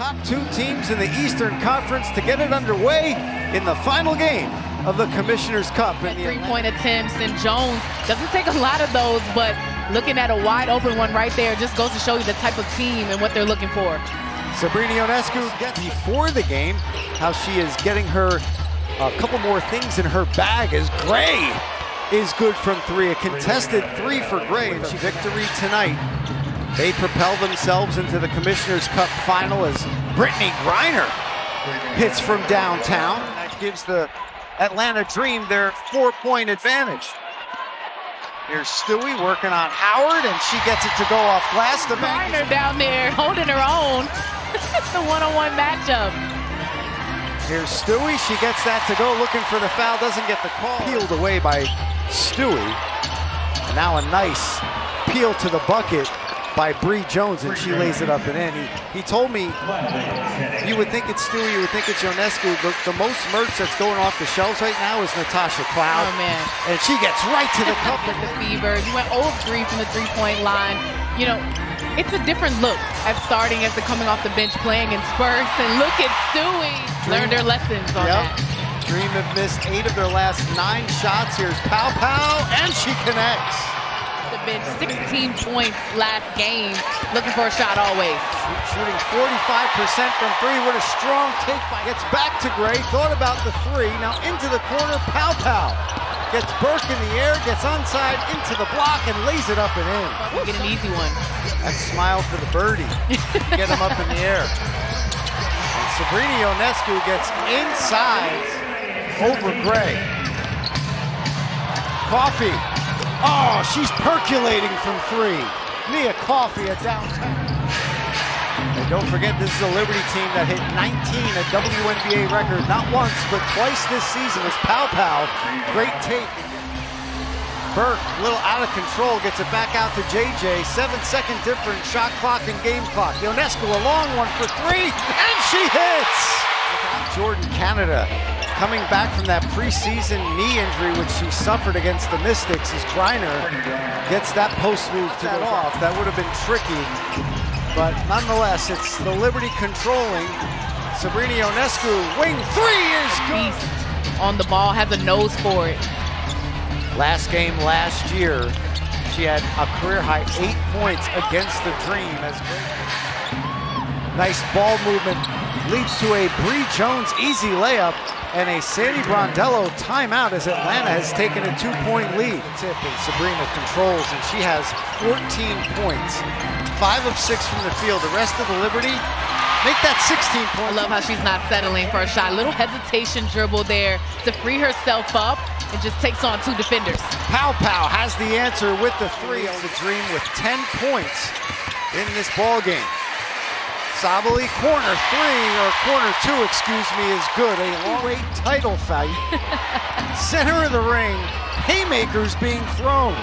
top two teams in the Eastern Conference to get it underway in the final game of the Commissioner's Cup. Three-point attempts, and Jones doesn't take a lot of those, but looking at a wide open one right there just goes to show you the type of team and what they're looking for. Sabrina Ionescu gets before the game how she is getting her a couple more things in her bag as Gray is good from three. A contested three for Gray. And victory tonight. They propel themselves into the Commissioner's Cup final as Brittany Griner hits from downtown. That gives the Atlanta Dream their 4-point advantage. Here's Stewie working on Howard, and she gets it to go off glass. The Griner down there holding her own. It's a one-on-one matchup. Here's Stewie. She gets that to go, looking for the foul, doesn't get the call. Peeled away by Stewie. And now a nice peel to the bucket by Bree Jones, and she lays it up and in. He told me, you would think it's Stewie, you would think it's Ionescu. The most merch that's going off the shelves right now is Natasha Cloud. Oh, man. And she gets right to the cup. The Beavers went 0-3 from the three-point line. You know, it's a different look at starting as they're coming off the bench playing in spurts. And look at Stewie. Learned their lessons on that. Dream have missed 8 of their last 9 shots. Here's Pow Pow, and she connects. The bench, 16 points last game. Looking for a shot always. Shooting 45% from three. What a strong take by. Gets back to Gray. Thought about the three. Now into the corner. Pow Pow gets Burke in the air. Gets onside into the block and lays it up and in. We'll get an easy one. That smile for the birdie. Get him up in the air. And Sabrina Ionescu gets inside over Gray. Coffee. Oh, she's percolating from three. Mia Coffey at downtown. And don't forget, this is a Liberty team that hit 19, a WNBA record, not once, but twice this season. As Pow Pow, great take. Burke, a little out of control, gets it back out to JJ. 7-second difference, shot clock and game clock. Ionescu, a long one for three, and she hits! Jordan Canada coming back from that preseason knee injury which she suffered against the Mystics as Griner gets that post move to that off. That would have been tricky, but nonetheless, it's the Liberty controlling. Sabrina Ionescu, wing three is good. On the ball, has a nose for it. Last game last year, she had a career high 8 points against the Dream. As nice ball movement leads to a Bree Jones easy layup and a Sandy Brondello timeout as Atlanta has taken a 2-point lead. Tip, and Sabrina controls, and she has 14 points. 5 of 6 from the field. The rest of the Liberty make that 16 points. I love how she's not settling for a shot. Little hesitation dribble there to free herself up and just takes on 2 defenders. Pow Pow has the answer with the three on the Dream with 10 points in this ball game. Sabali, corner three, or corner two, excuse me, is good. A long-weight title fight. Center of the ring, haymakers being thrown.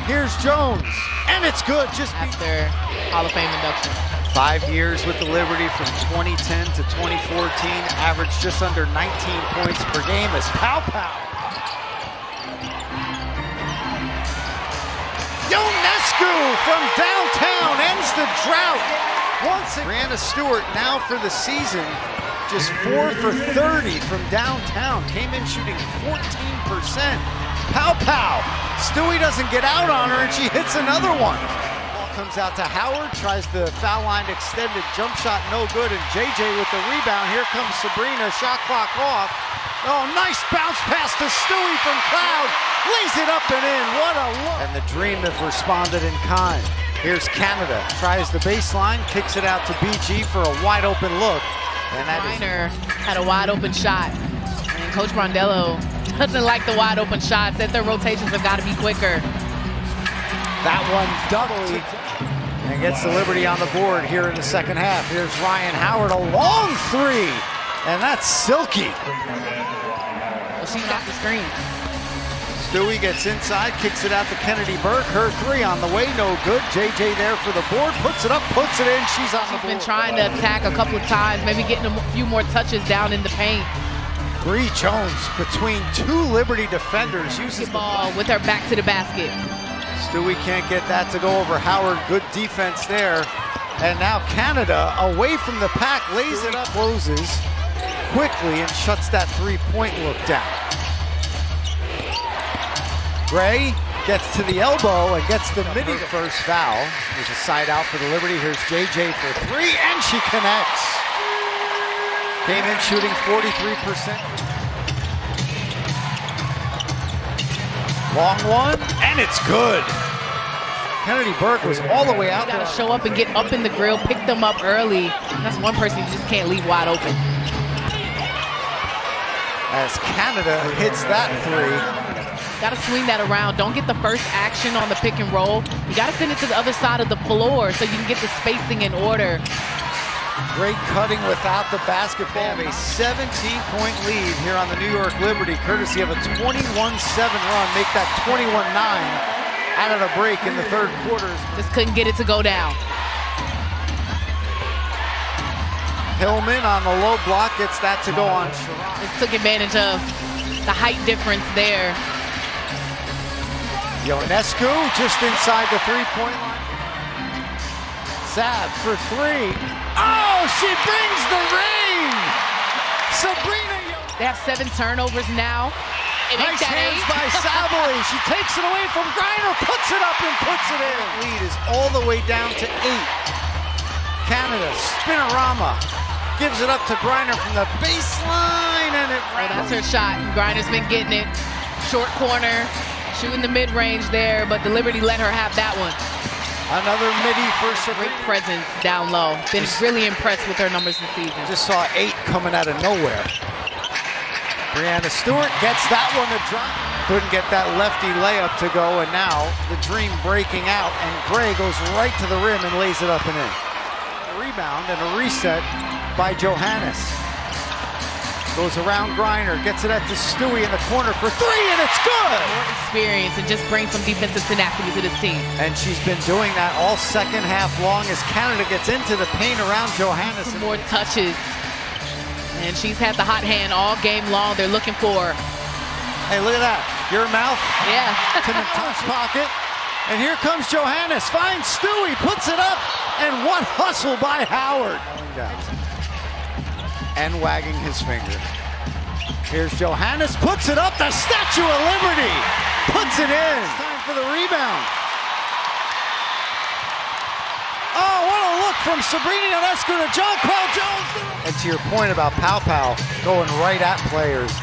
Here's Jones, and it's good. Just after Hall of Fame induction. 5 years with the Liberty from 2010 to 2014, averaged just under 19 points per game as Pow Pow. Ionescu from downtown ends the drought. Once Brianna Stewart now for the season, just 4 for 30 from downtown. Came in shooting 14%. Pow Pow. Stewie doesn't get out on her, and she hits another one. Ball comes out to Howard, tries the foul line extended jump shot, no good, and JJ with the rebound. Here comes Sabrina, shot clock off. Oh, nice bounce pass to Stewie from Cloud. Lays it up and in, what a look. And the Dream have responded in kind. Here's Canada, tries the baseline, kicks it out to BG for a wide open look. And that Griner had a wide open shot. And Coach Brondello doesn't like the wide open shots, said their rotations have got to be quicker. That one doubly, and gets the Liberty on the board here in the second half. Here's Ryan Howard, a long three, and that's silky. Well, she's off the screen. Stewie gets inside, kicks it out to Kennedy Burke. Her three on the way, no good. JJ there for the board, puts it up, puts it in. She's on the board. She's been trying to attack a couple of times, maybe getting a few more touches down in the paint. Bree Jones between 2 Liberty defenders uses the ball with her back to the basket. Stewie can't get that to go over Howard. Good defense there. And now Canada, away from the pack, lays it up, closes quickly and shuts that three-point look down. Gray gets to the elbow and gets the midi. First foul. There's a side out for the Liberty. Here's JJ for three, and she connects. Came in shooting 43%. Long one, and it's good. Kennedy Burke was all the way out. You got to show up and get up in the grill, pick them up early. That's one person you just can't leave wide open. As Canada hits that three. Got to swing that around. Don't get the first action on the pick and roll. You got to send it to the other side of the floor so you can get the spacing in order. Great cutting without the basketball. They have a 17-point lead here on the New York Liberty, courtesy of a 21-7 run. Make that 21-9 out of the break in the third quarter. Just couldn't get it to go down. Hillman on the low block gets that to go on. Just took advantage of the height difference there. Ionescu just inside the three-point line. Saab for three. Oh, she brings the rain! Sabrina. They have 7 turnovers now. Nice hands by Sabali. She takes it away from Griner, puts it up and puts it in. Lead is all the way down to 8. Canada, spinorama, gives it up to Griner from the baseline, and it that's her shot. Griner's been getting it. Short corner, shooting the mid-range there, but the Liberty let her have that one. Another midi for Sabrina. Great presence down low. Been really impressed with her numbers this season. Just saw 8 coming out of nowhere. Brianna Stewart gets that one to drop. Couldn't get that lefty layup to go, and now the dream breaking out, and Gray goes right to the rim and lays it up and in. A rebound and a reset by Johannes. Goes around Griner, gets it at the Stewie in the corner for 3, and it's good! More experience and just bring some defensive tenacity to this team. And she's been doing that all second half long as Canada gets into the paint around Johannes. Some more touches. And she's had the hot hand all game long. They're looking for her. Hey, look at that. Your mouth. Yeah. To the touch pocket. And here comes Johannes. Finds Stewie. Puts it up. And what hustle by Howard. And wagging his finger. Here's Johannes. Puts it up. The Statue of Liberty. Puts it in. It's time for the rebound. Oh, what a look from Sabrina Ionescu to Jonquel Jones. And to your point about Pow Pow going right at players,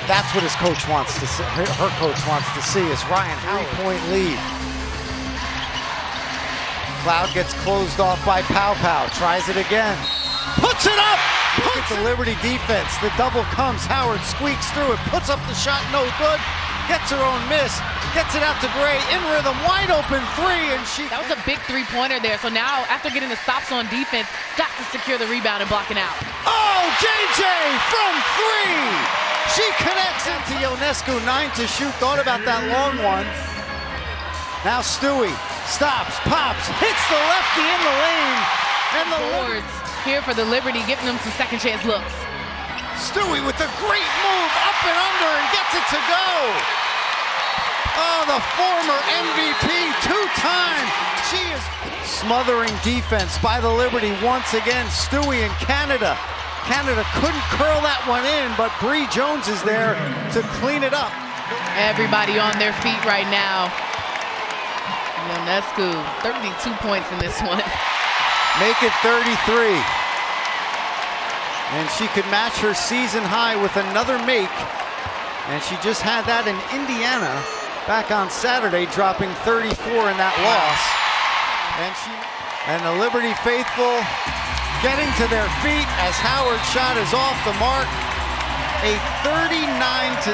that's what his coach wants to see. Her coach wants to see is Ryan Howard. 3-point lead. Cloud gets closed off by Pow Pow. Tries it again. Puts it up. Look at the Liberty defense. The double comes. Howard squeaks through it. Puts up the shot. No good. Gets her own miss. Gets it out to Gray, in rhythm, wide open 3, and she... That was a big three-pointer there. So now, after getting the stops on defense, got to secure the rebound and block it out. Oh, JJ from 3! She connects into Ionescu, 9 to shoot. Thought about that long one. Now Stewie stops, pops, hits the lefty in the lane. And the boards here for the Liberty, giving them some second chance looks. Stewie with a great move, up and under, and gets it to go. Oh, the former MVP, 2-time. She is smothering defense by the Liberty once again. Stewie in Canada. Canada couldn't curl that one in, but Bree Jones is there to clean it up. Everybody on their feet right now. Ionescu, 32 points in this one. Make it 33. And she could match her season high with another make. And she just had that in Indiana back on Saturday, dropping 34 in that loss. And the Liberty faithful getting to their feet as Howard's shot is off the mark. A 39-17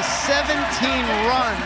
run